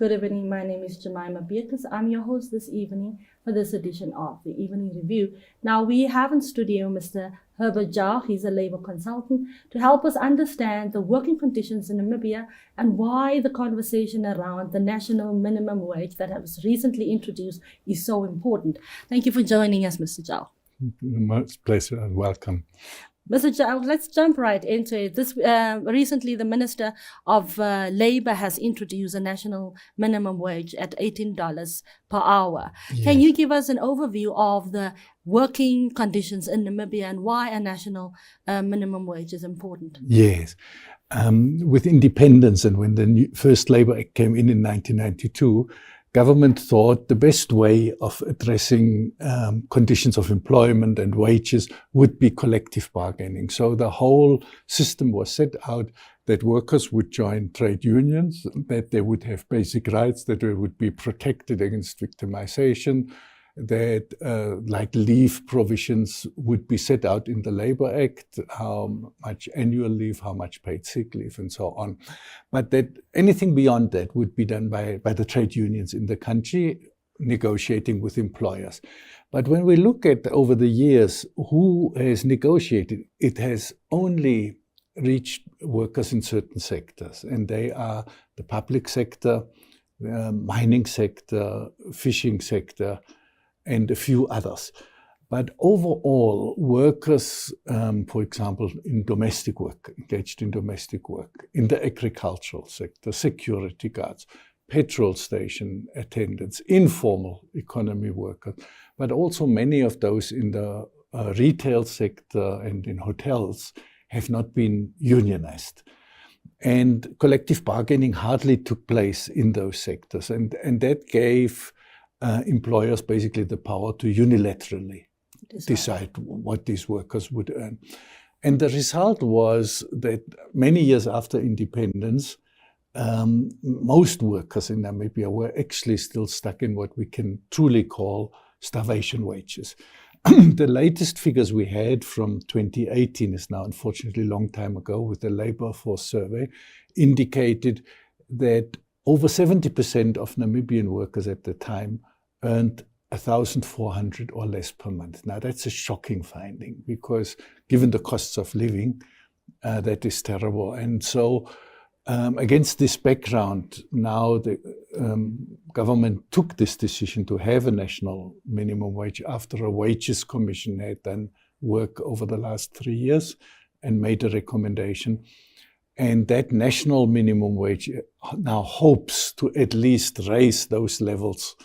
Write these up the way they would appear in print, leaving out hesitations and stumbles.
Good evening. My name is Jemima Beatrice. I'm your host this evening for this edition of the Evening Review. Now, we have in studio Mr. Herbert Jauch. He's a labor consultant to help us understand the working conditions in Namibia and why the conversation around the national minimum wage that was recently introduced is so important. Thank you for joining us, Mr. Jauch. Most pleasure and welcome. Mr. Jauch, let's jump right into it. Recently, the Minister of Labour has introduced a national minimum wage at $18 per hour. Yes. Can you give us an overview of the working conditions in Namibia and why a national minimum wage is important? Yes. With independence and when the first Labour Act came in 1992, government thought the best way of addressing conditions of employment and wages would be collective bargaining. So the whole system was set out that workers would join trade unions, that they would have basic rights, that they would be protected against victimization, that like leave provisions would be set out in the Labour Act, how much annual leave, how much paid sick leave, and so on. But that anything beyond that would be done by the trade unions in the country, negotiating with employers. But when we look at over the years who has negotiated, it has only reached workers in certain sectors, and they are the public sector, mining sector, fishing sector, and a few others. But overall, workers, for example, in domestic work, engaged in domestic work, in the agricultural sector, security guards, petrol station attendants, informal economy workers, but also many of those in the retail sector and in hotels have not been unionized. And collective bargaining hardly took place in those sectors. And that gave employers basically the power to unilaterally decide what these workers would earn. And the result was that many years after independence, most workers in Namibia were actually still stuck in what we can truly call starvation wages. The latest figures we had from 2018 is now unfortunately a long time ago with the Labour Force Survey, indicated that over 70% of Namibian workers at the time earned 1,400 or less per month. Now that's a shocking finding because given the costs of living, that is terrible. And so against this background, now the government took this decision to have a national minimum wage after a wages commission had done work over the last 3 years and made a recommendation. And that national minimum wage now hopes to at least raise those levels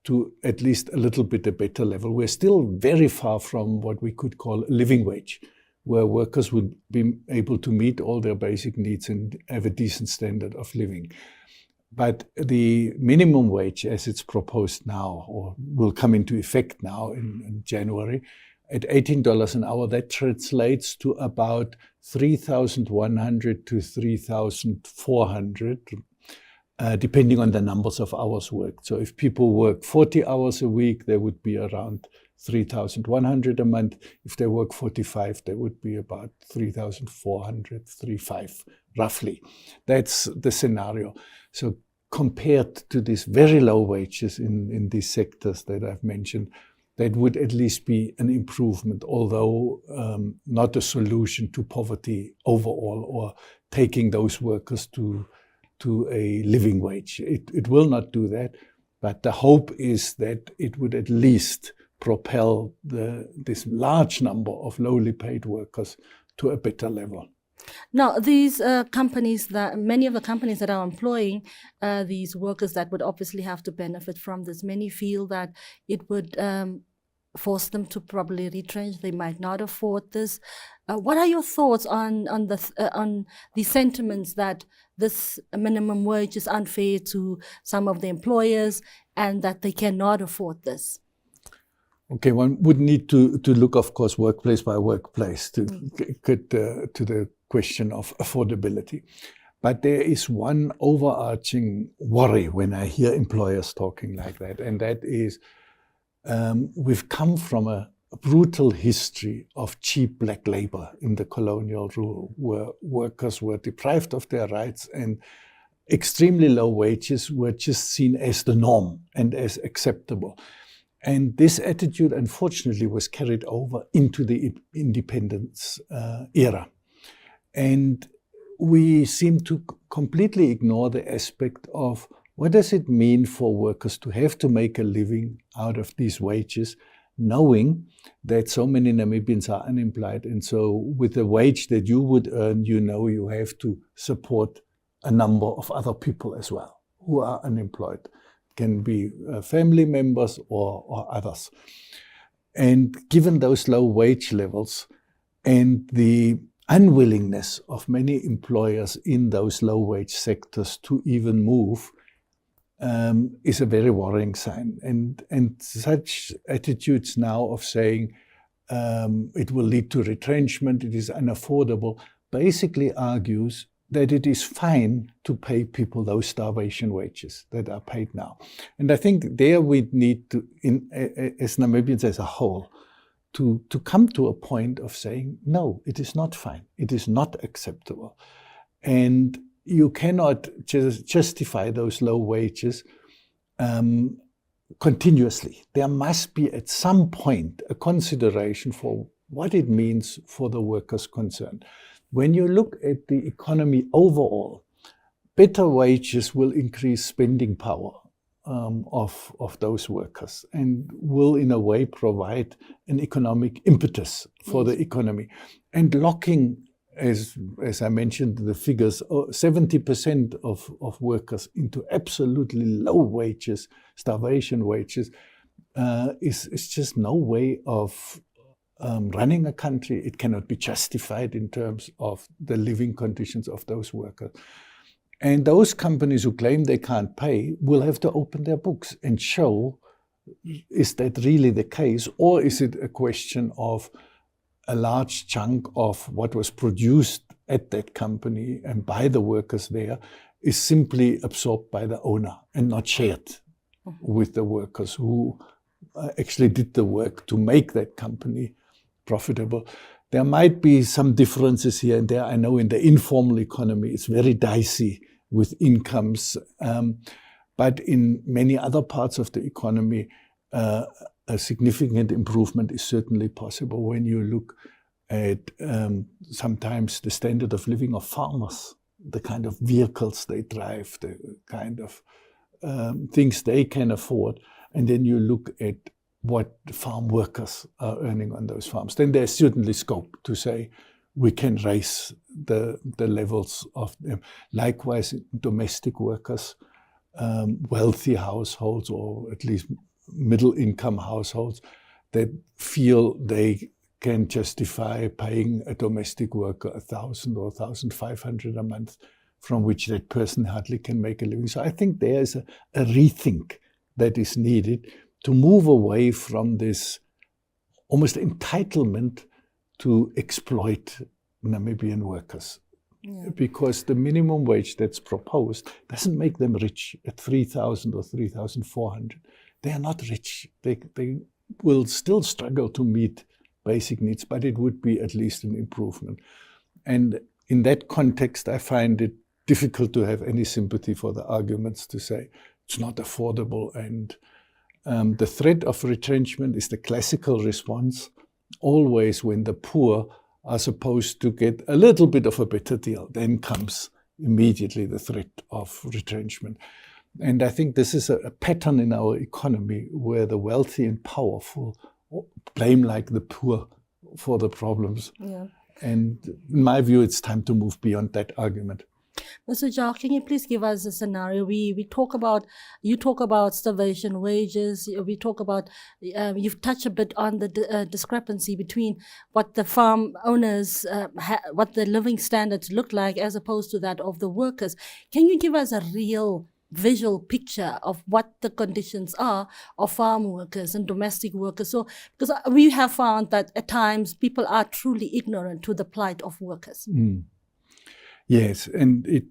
to at least a little bit a better level. We're still very far from what we could call a living wage, where workers would be able to meet all their basic needs and have a decent standard of living. But the minimum wage, as it's proposed now, or will come into effect now in January, at $18 an hour, that translates to about 3,100 to 3,400, depending on the numbers of hours worked. So if people work 40 hours a week, there would be around 3,100 a month. If they work 45, there would be about 3,400, 3,500, roughly. That's the scenario. So compared to these very low wages in these sectors that I've mentioned, that would at least be an improvement, although not a solution to poverty overall or taking those workers to a living wage. It will not do that, but the hope is that it would at least propel this large number of lowly paid workers to a better level. Now, these companies, many of the companies that are employing these workers that would obviously have to benefit from this, many feel that it would force them to probably retrench. They might not afford this. What are your thoughts on the sentiments that this minimum wage is unfair to some of the employers and that they cannot afford this? Okay, one would need to look, of course, workplace by workplace to get to the question of affordability. But there is one overarching worry when I hear employers talking like that, and that is we've come from a brutal history of cheap black labor in the colonial rule, where workers were deprived of their rights and extremely low wages were just seen as the norm and as acceptable. And this attitude, unfortunately, was carried over into the independence era. And we seem to completely ignore the aspect of what does it mean for workers to have to make a living out of these wages, knowing that so many Namibians are unemployed. And so with the wage that you would earn, you know you have to support a number of other people as well who are unemployed. Can be family members or others. And given those low wage levels and the unwillingness of many employers in those low wage sectors to even move, is a very worrying sign. And such attitudes now of saying it will lead to retrenchment, it is unaffordable, basically argues that it is fine to pay people those starvation wages that are paid now. And I think there we need to, as Namibians as a whole, to come to a point of saying, no, it is not fine. It is not acceptable. And you cannot just justify those low wages continuously. There must be at some point a consideration for what it means for the workers concerned. When you look at the economy overall, better wages will increase spending power of those workers and will in a way provide an economic impetus for the economy. And locking, as I mentioned, the figures, 70% of workers into absolutely low wages, starvation wages, is just no way of running a country. It cannot be justified in terms of the living conditions of those workers. And those companies who claim they can't pay will have to open their books and show, is that really the case? Or is it a question of a large chunk of what was produced at that company and by the workers there is simply absorbed by the owner and not shared with the workers who actually did the work to make that company profitable? There might be some differences here and there. I know in the informal economy, it's very dicey with incomes. But in many other parts of the economy, a significant improvement is certainly possible when you look at sometimes the standard of living of farmers, the kind of vehicles they drive, the kind of things they can afford. And then you look at what farm workers are earning on those farms. Then there's certainly scope to say we can raise the levels of them. Likewise, domestic workers, wealthy households, or at least middle-income households that feel they can justify paying a domestic worker 1,000 or 1,500 a month, from which that person hardly can make a living. So I think there is a rethink that is needed to move away from this almost entitlement to exploit Namibian workers. Yeah. Because the minimum wage that's proposed doesn't make them rich at 3,000 or 3,400. They are not rich. They will still struggle to meet basic needs, but it would be at least an improvement. And in that context, I find it difficult to have any sympathy for the arguments to say it's not affordable. And the threat of retrenchment is the classical response, always when the poor are supposed to get a little bit of a better deal. Then comes immediately the threat of retrenchment. And I think this is a pattern in our economy where the wealthy and powerful blame like the poor for the problems. Yeah. And in my view, it's time to move beyond that argument. Mr. Jauch, can you please give us a scenario? You talk about starvation wages. We talk about, you've touched a bit on the discrepancy between what the farm owners, what the living standards look like as opposed to that of the workers. Can you give us a real visual picture of what the conditions are of farm workers and domestic workers? So, because we have found that at times people are truly ignorant to the plight of workers. Mm. Yes, and it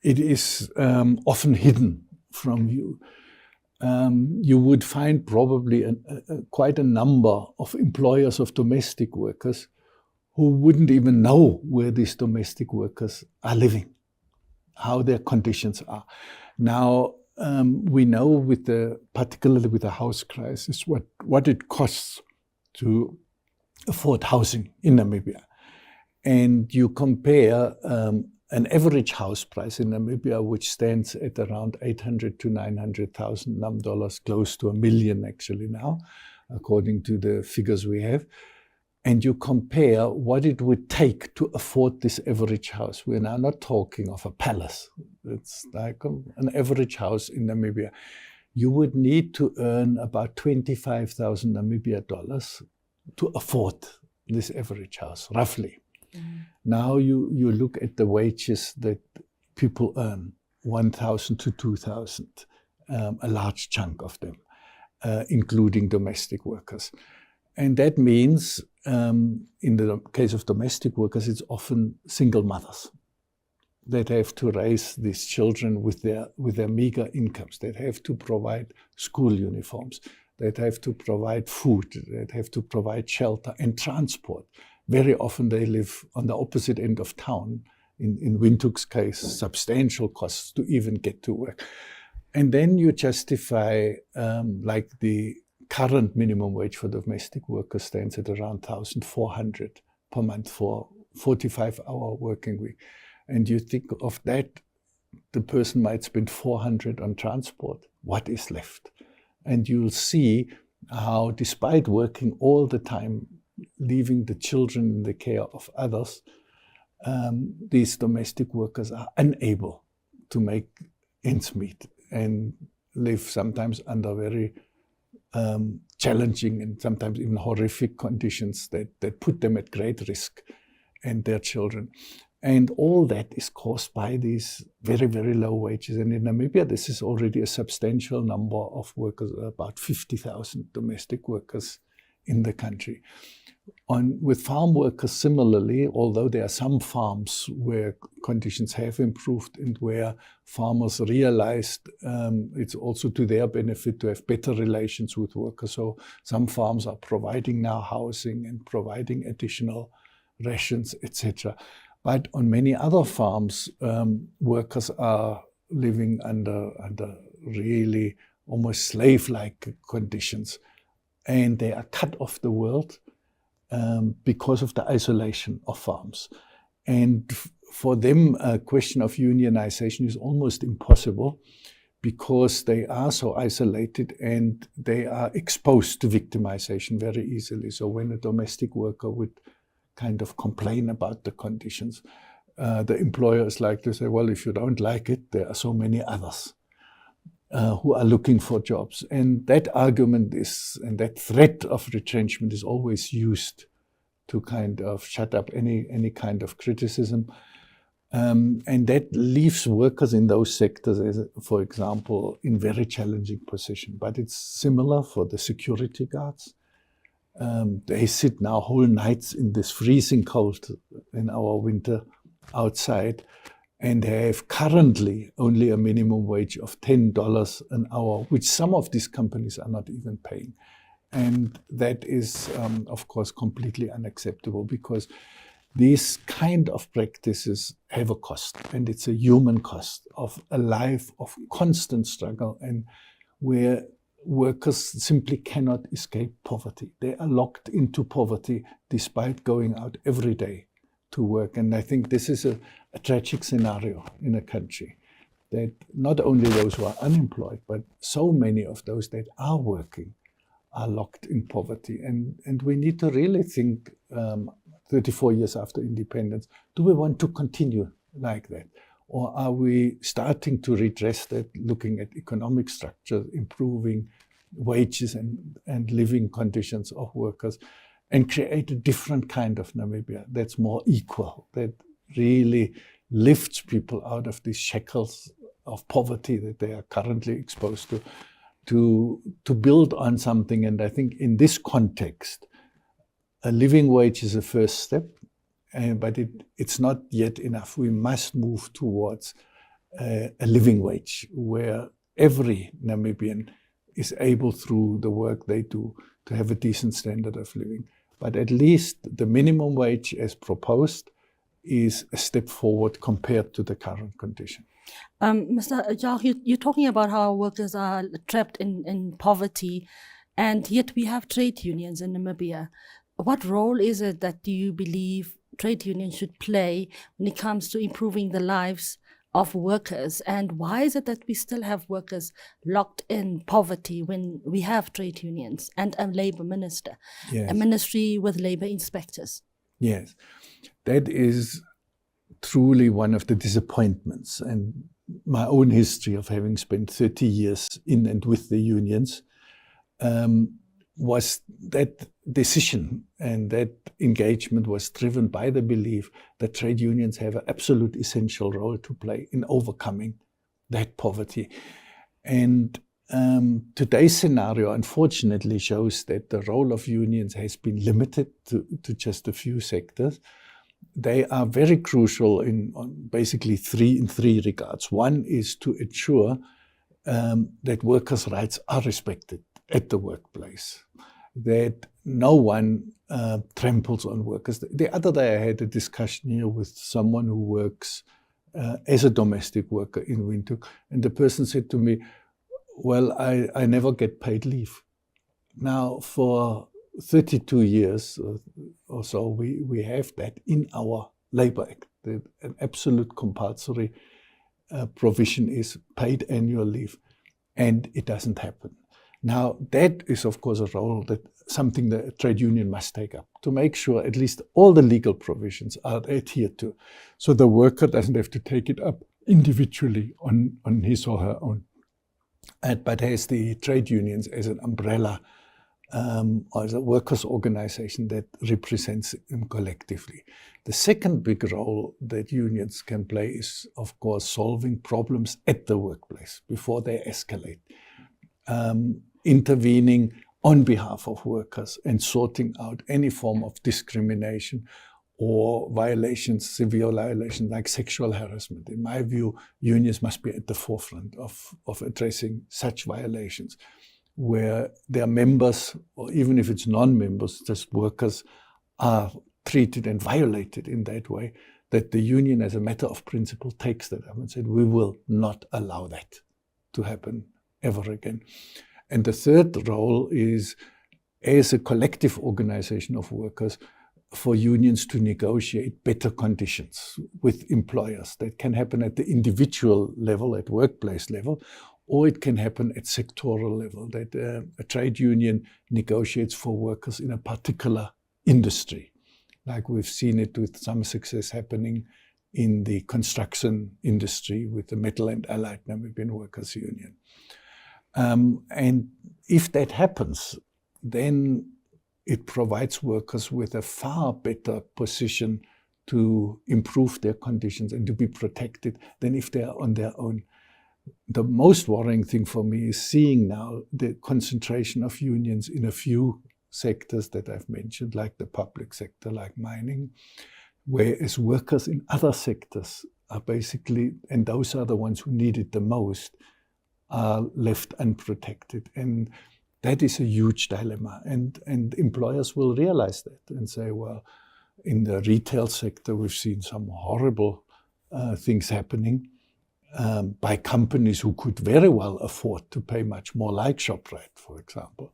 is often hidden from view. You would find probably quite a number of employers of domestic workers who wouldn't even know where these domestic workers are living. how their conditions are. Now, we know particularly with the house crisis, what it costs to afford housing in Namibia. And you compare an average house price in Namibia, which stands at around 800 to 900,000 NAM dollars, close to $1 million actually now, according to the figures we have. And you compare what it would take to afford this average house. We're now not talking of a palace. It's like an average house in Namibia. You would need to earn about 25,000 Namibia dollars to afford this average house, roughly. Now you look at the wages that people earn, 1,000 to 2,000, a large chunk of them, including domestic workers. And that means, in the case of domestic workers, it's often single mothers that have to raise these children with their meager incomes, that have to provide school uniforms, that have to provide food, that have to provide shelter and transport. Very often they live on the opposite end of town. In Windhoek's case, substantial costs to even get to work. And then you justify, like the current minimum wage for domestic workers stands at around 1,400 per month for 45-hour working week. And you think of that, the person might spend 400 on transport. What is left? And you'll see how, despite working all the time, leaving the children in the care of others, these domestic workers are unable to make ends meet and live sometimes under very challenging and sometimes even horrific conditions that put them at great risk and their children. And all that is caused by these very, very low wages. And in Namibia, this is already a substantial number of workers, about 50,000 domestic workers in the country. With farm workers, similarly, although there are some farms where conditions have improved and where farmers realized it's also to their benefit to have better relations with workers. So some farms are providing now housing and providing additional rations, etc. But on many other farms, workers are living under really almost slave-like conditions, and they are cut off the world because of the isolation of farms. And for them, a question of unionization is almost impossible because they are so isolated and they are exposed to victimization very easily. So when a domestic worker would kind of complain about the conditions, the employer is like to say, well, if you don't like it, there are so many others who are looking for jobs. And that argument and that threat of retrenchment is always used to kind of shut up any kind of criticism. And that leaves workers in those sectors, as, for example, in very challenging position. But it's similar for the security guards. They sit now whole nights in this freezing cold in our winter outside, and they have currently only a minimum wage of $10 an hour, which some of these companies are not even paying. And that is, of course, completely unacceptable because these kind of practices have a cost, and it's a human cost of a life of constant struggle and where workers simply cannot escape poverty. They are locked into poverty despite going out every day to work. And I think this is a tragic scenario in a country, that not only those who are unemployed, but so many of those that are working are locked in poverty. And we need to really think, 34 years after independence, do we want to continue like that? Or are we starting to redress that, looking at economic structure, improving wages and living conditions of workers, and create a different kind of Namibia that's more equal, that really lifts people out of these shackles of poverty that they are currently exposed to build on something. And I think in this context, a living wage is a first step, but it's not yet enough. We must move towards a living wage where every Namibian is able, through the work they do, to have a decent standard of living. But at least the minimum wage as proposed is a step forward compared to the current condition. Mr. Jauch, you're talking about how workers are trapped in poverty, and yet we have trade unions in Namibia. What role is it that you believe trade unions should play when it comes to improving the lives of workers? And why is it that we still have workers locked in poverty when we have trade unions and a labor minister, Yes. a ministry with labor inspectors? Yes, that is truly one of the disappointments. And my own history of having spent 30 years in and with the unions was that decision and that engagement was driven by the belief that trade unions have an absolute essential role to play in overcoming that poverty. And today's scenario, unfortunately, shows that the role of unions has been limited to just a few sectors. They are very crucial in basically three regards. One is to ensure that workers' rights are respected at the workplace, that no one tramples on workers. The other day I had a discussion here with someone who works as a domestic worker in Windhoek, and the person said to me, well, I never get paid leave. Now, for 32 years or so, we have that in our Labour Act. An absolute compulsory provision is paid annual leave, and it doesn't happen. Now, that is, of course, a role that something the trade union must take up to make sure at least all the legal provisions are adhered to, so the worker doesn't have to take it up individually on his or her own, but has the trade unions as an umbrella or as a workers' organization that represents them collectively. The second big role that unions can play is, of course, solving problems at the workplace before they escalate. Intervening on behalf of workers and sorting out any form of discrimination or violations, severe violations like sexual harassment. In my view, unions must be at the forefront of addressing such violations, where their members, or even if it's non-members, just workers, are treated and violated in that way, that the union, as a matter of principle, takes that up and said, we will not allow that to happen ever again. And the third role is, as a collective organization of workers, for unions to negotiate better conditions with employers. That can happen at the individual level, at workplace level, or it can happen at sectoral level, that a trade union negotiates for workers in a particular industry, like we've seen it with some success happening in the construction industry with the Metal and Allied Namibian Workers Union. And if that happens, then it provides workers with a far better position to improve their conditions and to be protected than if they are on their own. The most worrying thing for me is seeing now the concentration of unions in a few sectors that I've mentioned, like the public sector, like mining, whereas workers in other sectors are basically, and those are the ones who need it the most, are left unprotected. And that is a huge dilemma. And employers will realize that and say, well, in the retail sector, we've seen some horrible things happening by companies who could very well afford to pay much more, like ShopRite, for example.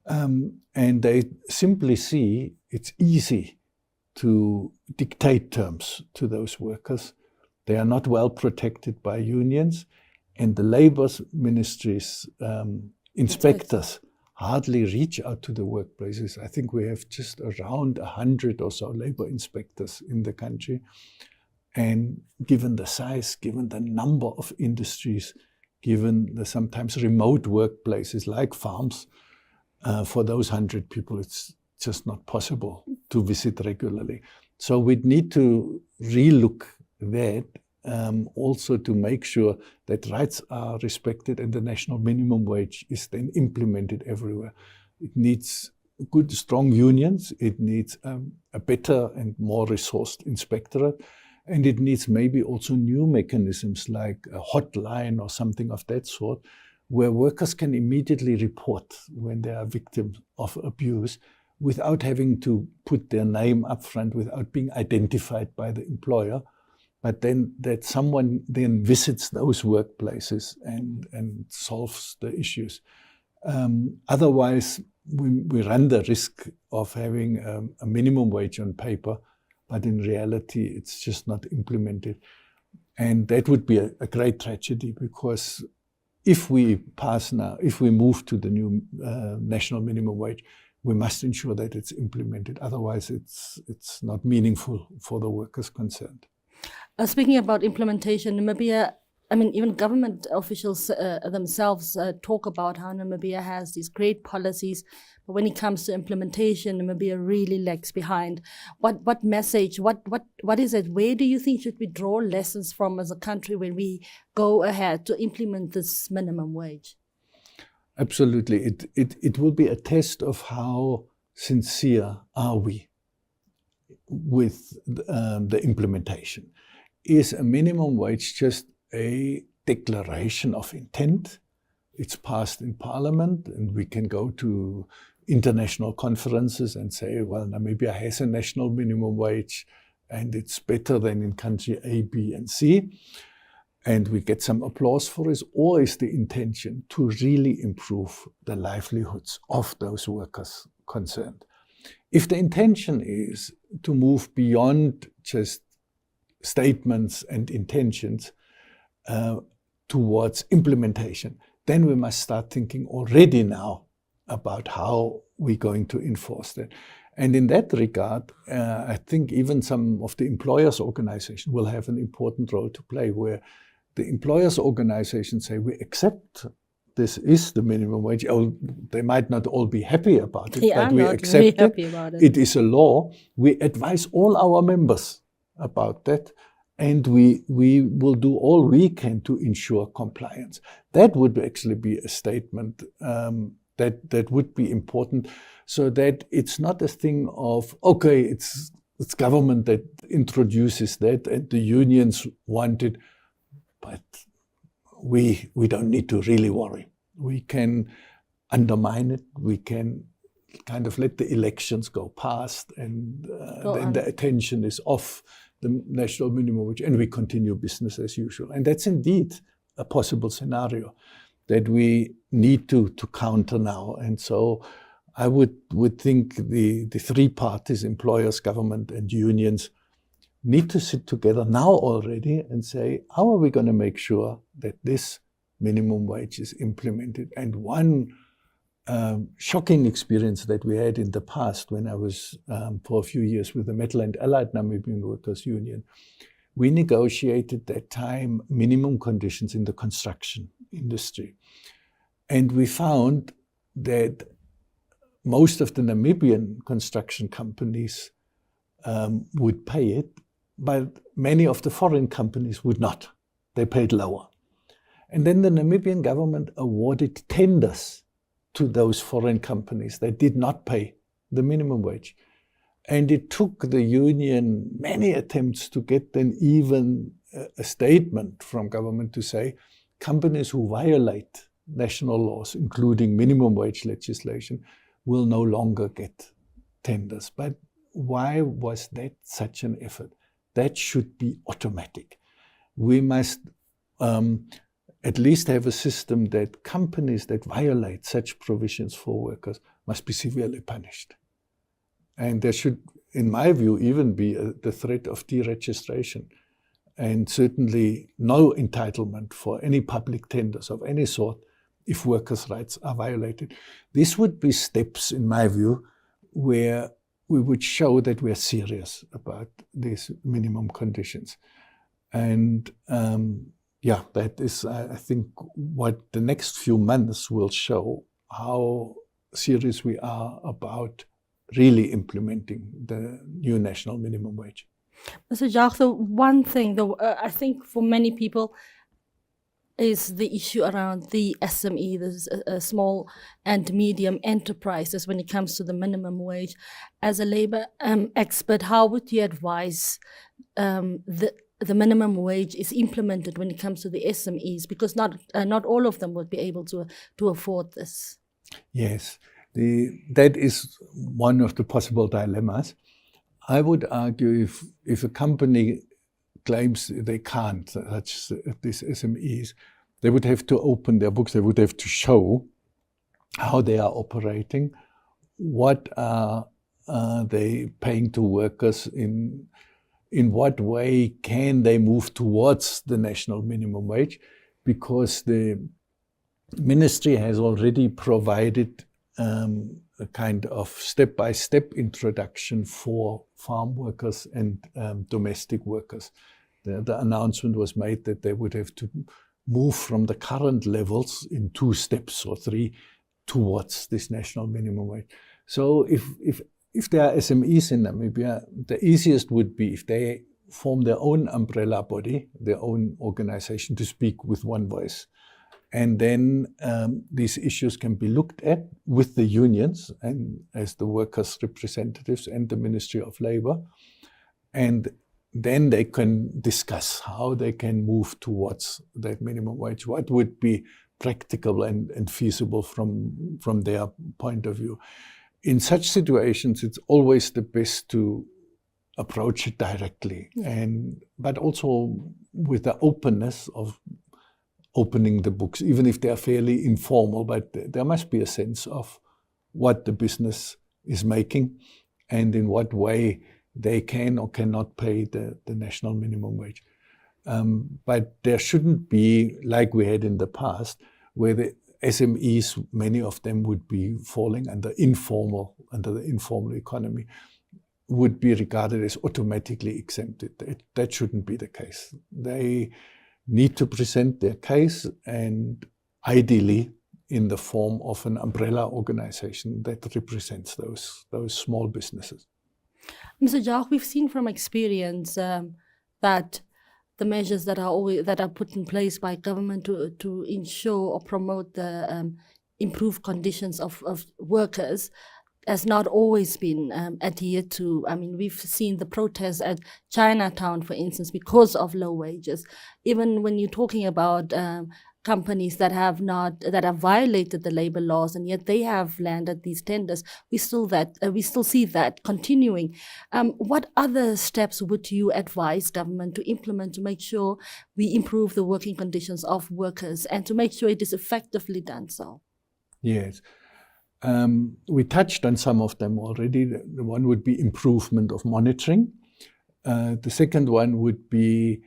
And they simply see it's easy to dictate terms to those workers. They are not well protected by unions, and the Labour Ministry's inspectors hardly reach out to the workplaces. I think we have just around 100 or so Labour inspectors in the country. And given the size, given the number of industries, given the sometimes remote workplaces like farms, for those 100 people, it's just not possible to visit regularly. So we'd need to relook that, also to make sure that rights are respected and the national minimum wage is then implemented everywhere. It needs good, strong unions. It needs a better and more resourced inspectorate. And it needs maybe also new mechanisms like a hotline or something of that sort, where workers can immediately report when they are victims of abuse, without having to put their name up front, without being identified by the employer, but then that someone then visits those workplaces and solves the issues. Otherwise, we run the risk of having a minimum wage on paper, but in reality, it's just not implemented. And that would be a great tragedy, because if we move to the new national minimum wage, we must ensure that it's implemented. Otherwise, it's not meaningful for the workers concerned. Speaking about implementation, Namibia, I mean, even government officials themselves talk about how Namibia has these great policies, but when it comes to implementation, Namibia really lags behind. What message, what is it? Where do you think should we draw lessons from as a country when we go ahead to implement this minimum wage? Absolutely. It will be a test of how sincere are we with the implementation. Is a minimum wage just a declaration of intent? It's passed in Parliament, and we can go to international conferences and say, well, Namibia has a national minimum wage and it's better than in country A, B, and C. And we get some applause for it. Or is the intention to really improve the livelihoods of those workers concerned? If the intention is to move beyond just statements and intentions towards implementation, then we must start thinking already now about how we're going to enforce that. And in that regard, I think even some of the employers' organizations will have an important role to play, where the employers' organizations say, we accept this is the minimum wage. Oh, they might not all be happy about it, but we accept it. It is a law. We advise all our members about that, and we will do all we can to ensure compliance. That would actually be a statement that would be important, so that it's not a thing of, okay, it's government that introduces that and the unions want it, but we don't need to really worry. We can undermine it. We can kind of let the elections go past, and then the attention is off the national minimum wage, and we continue business as usual. And that's indeed a possible scenario that we need to counter now. And so I would think the three parties, employers, government, and unions, need to sit together now already and say, how are we going to make sure that this minimum wage is implemented? And one shocking experience that we had in the past, when I was for a few years with the Metal and Allied Namibian Workers Union, we negotiated that time minimum conditions in the construction industry. And we found that most of the Namibian construction companies would pay it, but many of the foreign companies would not. They paid lower. And then the Namibian government awarded tenders to those foreign companies that did not pay the minimum wage. And it took the union many attempts to get then even a statement from government to say, companies who violate national laws, including minimum wage legislation, will no longer get tenders. But why was that such an effort? That should be automatic. We must at least have a system that companies that violate such provisions for workers must be severely punished. And there should, in my view, even be the threat of deregistration, and certainly no entitlement for any public tenders of any sort if workers' rights are violated. This would be steps, in my view, where we would show that we are serious about these minimum conditions. And that is, I think, what the next few months will show, how serious we are about really implementing the new national minimum wage. Mr. Jauch, the one thing, I think for many people, is the issue around the SME, the small and medium enterprises, when it comes to the minimum wage. As a labor expert, how would you advise the minimum wage is implemented when it comes to the SMEs? Because not all of them would be able to afford this. Yes. That is one of the possible dilemmas. I would argue if a company claims they can't, such these SMEs, they would have to open their books, they would have to show how they are operating, what are they paying to workers, in what way can they move towards the national minimum wage, because the ministry has already provided a kind of step-by-step introduction for farm workers and domestic workers. The announcement was made that they would have to move from the current levels in 2 steps or 3 towards this national minimum wage. So if there are SMEs in Namibia, the easiest would be if they form their own umbrella body, their own organization, to speak with one voice. And then these issues can be looked at with the unions and as the workers' representatives and the Ministry of Labor. And then they can discuss how they can move towards that minimum wage, what would be practical and feasible from their point of view. In such situations, it's always the best to approach it directly, but also with the openness of opening the books, even if they are fairly informal, but there must be a sense of what the business is making and in what way they can or cannot pay the national minimum wage. But there shouldn't be, like we had in the past, where the SMEs, many of them would be falling under the informal economy, would be regarded as automatically exempted. That shouldn't be the case. They need to present their case, and ideally in the form of an umbrella organization that represents those small businesses. Mr. Jauch, we've seen from experience that the measures that are put in place by government to ensure or promote the improved conditions of workers has not always been adhered to. I mean, we've seen the protests at Chinatown, for instance, because of low wages. Even when you're talking about companies that have violated the labor laws, and yet they have landed these tenders, we still see that continuing. What other steps would you advise government to implement to make sure we improve the working conditions of workers and to make sure it is effectively done so? Yes. We touched on some of them already. The one would be improvement of monitoring. The second one would be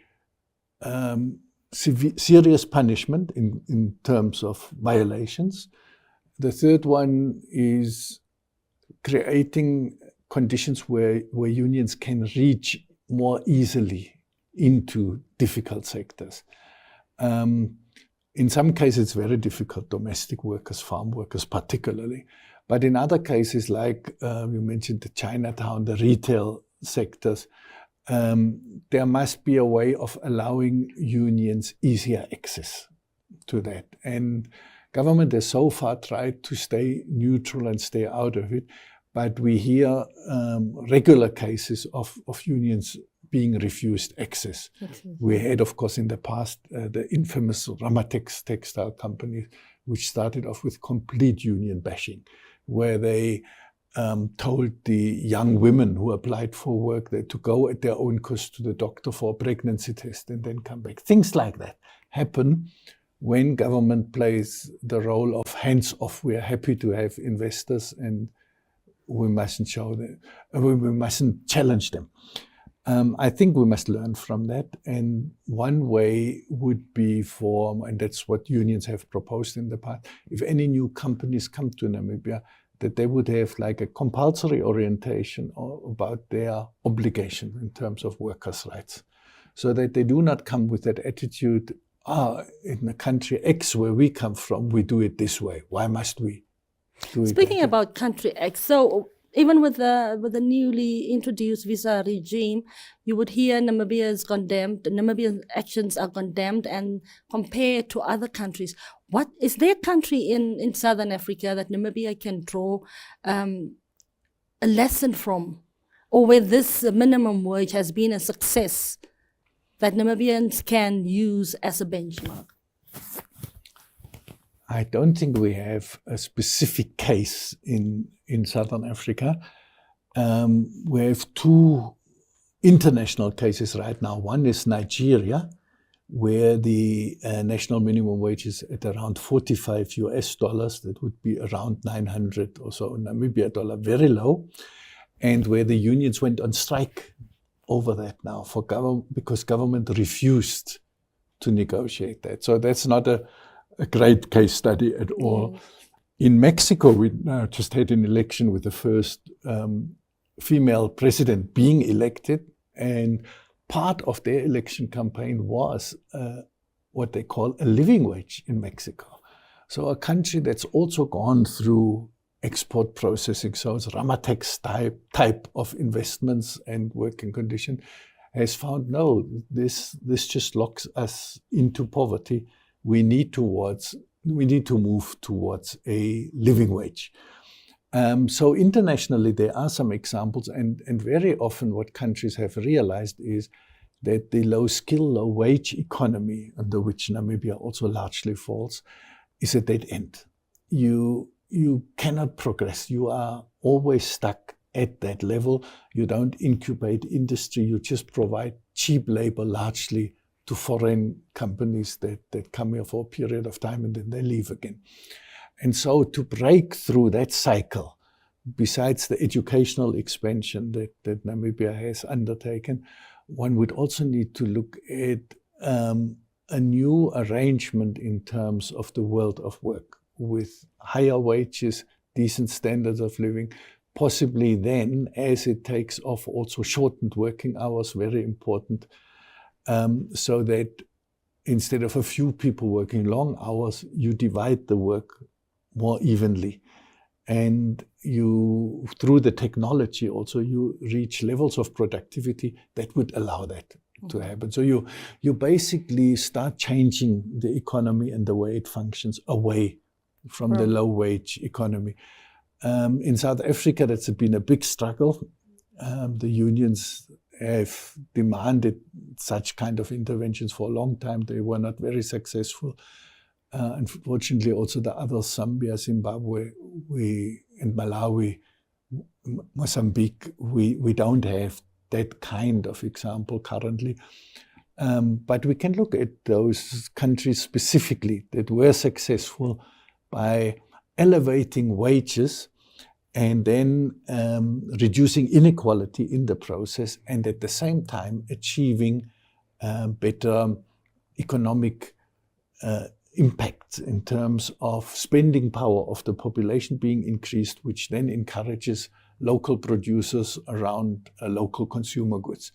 serious punishment in terms of violations. The third one is creating conditions where unions can reach more easily into difficult sectors. In some cases, it's very difficult, domestic workers, farm workers particularly. But in other cases, like you mentioned the Chinatown, the retail sectors, there must be a way of allowing unions easier access to that. And government has so far tried to stay neutral and stay out of it. But we hear regular cases of unions being refused access. We had, of course, in the past, the infamous Ramatex textile company, which started off with complete union bashing, where they told the young women who applied for work to go at their own cost to the doctor for a pregnancy test and then come back. Things like that happen when government plays the role of hands off. We are happy to have investors and we mustn't show them, we mustn't challenge them. I think we must learn from that. And one way would be and that's what unions have proposed in the past, if any new companies come to Namibia, that they would have like a compulsory orientation about their obligation in terms of workers' rights, so that they do not come with that attitude, in the country X where we come from, we do it this way. Why must we do it? Speaking about country X, so even with the newly introduced visa regime, you would hear Namibia is condemned, Namibian actions are condemned and compared to other countries. What is there a country in Southern Africa that Namibia can draw a lesson from, or where this minimum wage has been a success that Namibians can use as a benchmark? I don't think we have a specific case in Southern Africa. We have two international cases right now. One is Nigeria, where the national minimum wage is at around $45. That would be around 900 or so Namibia dollar, very low, and where the unions went on strike over that now because government refused to negotiate that. So that's not a great case study at all. Mm. In Mexico, we just had an election with the first female president being elected, and part of their election campaign was what they call a living wage in Mexico. So a country that's also gone through export processing, so it's Ramatex type of investments and working condition, has found, no, this just locks us into poverty. We need to move towards a living wage. So internationally, there are some examples, and very often what countries have realized is that the low skill, low wage economy, under which Namibia also largely falls, is a dead end. You cannot progress. You are always stuck at that level. You don't incubate industry. You just provide cheap labor largely to foreign companies that come here for a period of time and then they leave again. And so to break through that cycle, besides the educational expansion that Namibia has undertaken, one would also need to look at a new arrangement in terms of the world of work, with higher wages, decent standards of living, possibly then, as it takes off, also shortened working hours, very important, so that instead of a few people working long hours, you divide the work more evenly. And you, through the technology also, you reach levels of productivity that would allow that to happen. So you basically start changing the economy and the way it functions away from the low wage economy. In South Africa, that's been a big struggle. The unions have demanded such kind of interventions for a long time. They were not very successful. Unfortunately, also the others, Zambia, Zimbabwe, and Malawi, Mozambique, we don't have that kind of example currently. But we can look at those countries specifically that were successful by elevating wages and then reducing inequality in the process, and at the same time achieving better economic impact in terms of spending power of the population being increased, which then encourages local producers around local consumer goods.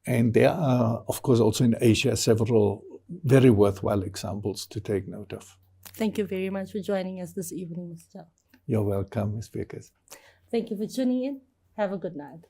And there are, of course, also in Asia, several very worthwhile examples to take note of. Thank you very much for joining us this evening, Mr. Jauch. You're welcome, Ms. Beckers. Thank you for tuning in. Have a good night.